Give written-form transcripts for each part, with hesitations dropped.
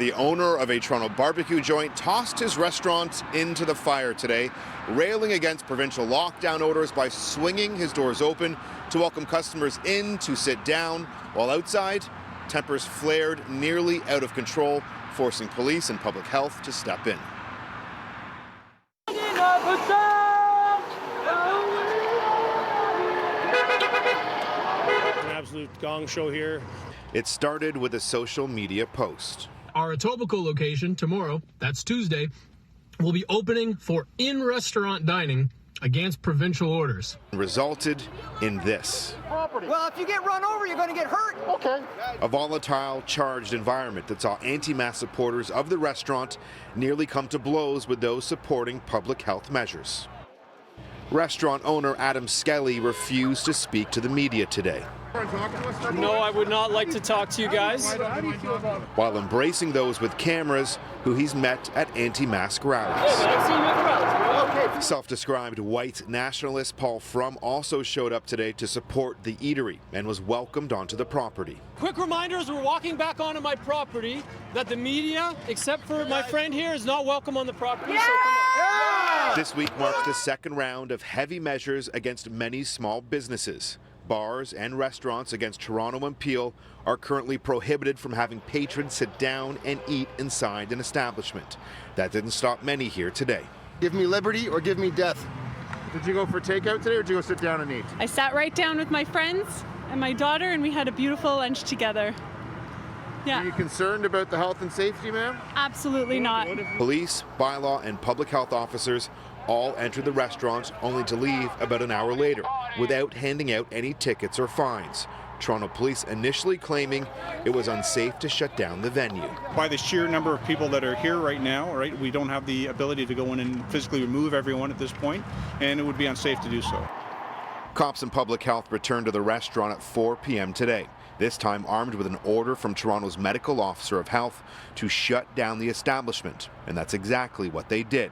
The owner of a Toronto barbecue joint tossed his restaurant into the fire today, railing against provincial lockdown orders by swinging his doors open to welcome customers in to sit down, while outside, tempers flared nearly out of control, forcing police and public health to step in. An absolute gong show here. It started with a social media post. Our Etobicoke location tomorrow, that's Tuesday, will be opening for in-restaurant dining against provincial orders. Resulted in this. Well, if you get run over, you're going to get hurt. Okay. A volatile, charged environment that saw anti-mask supporters of the restaurant nearly come to blows with those supporting public health measures. Restaurant owner Adam Skelly refused to speak to the media today. No, I would not like to talk to you guys. While embracing those with cameras who he's met at anti-mask rallies. Self-described white nationalist Paul Frum also showed up today to support the eatery and was welcomed onto the property. Quick reminder as we're walking back onto my property that the media, except for my friend here, is not welcome on the property. Yeah! So come on. This week marks the second round of heavy measures against many small businesses. Bars and restaurants against Toronto and Peel are currently prohibited from having patrons sit down and eat inside an establishment. That didn't stop many here today. Give me liberty or give me death. Did you go for takeout today or did you go sit down and eat? I sat right down with my friends and my daughter and we had a beautiful lunch together. Yeah. Are you concerned about the health and safety, ma'am? Absolutely not. Police, bylaw, and public health officers all entered the restaurant only to leave about an hour later without handing out any tickets or fines. Toronto police initially claiming it was unsafe to shut down the venue. By the sheer number of people that are here right now, right, we don't have the ability to go in and physically remove everyone at this point, and it would be unsafe to do so. Cops and public health returned to the restaurant at 4 p.m. today, this time armed with an order from Toronto's medical officer of health to shut down the establishment, and that's exactly what they did.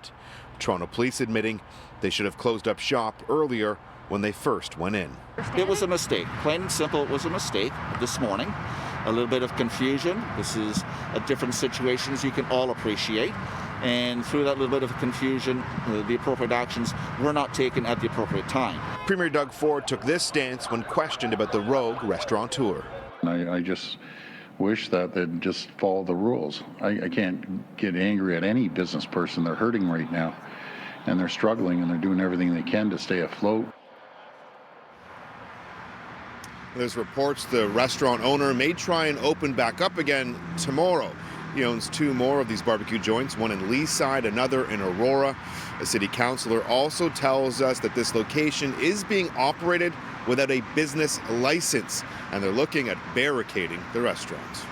Toronto police admitting they should have closed up shop earlier when they first went in. It was a mistake. Plain and simple, it was a mistake this morning. A little bit of confusion. This is a different situation, as you can all appreciate. And through that little bit of confusion, the appropriate actions were not taken at the appropriate time. Premier Doug Ford took this stance when questioned about the rogue restaurateur. I just wish that they'd just follow the rules. I can't get angry at any business person. They're hurting right now, and they're struggling, and they're doing everything they can to stay afloat. There's reports the restaurant owner may try and open back up again tomorrow. He owns two more of these barbecue joints, one in Leaside, another in Aurora. A city councillor also tells us that this location is being operated without a business license, and they're looking at barricading the restaurant.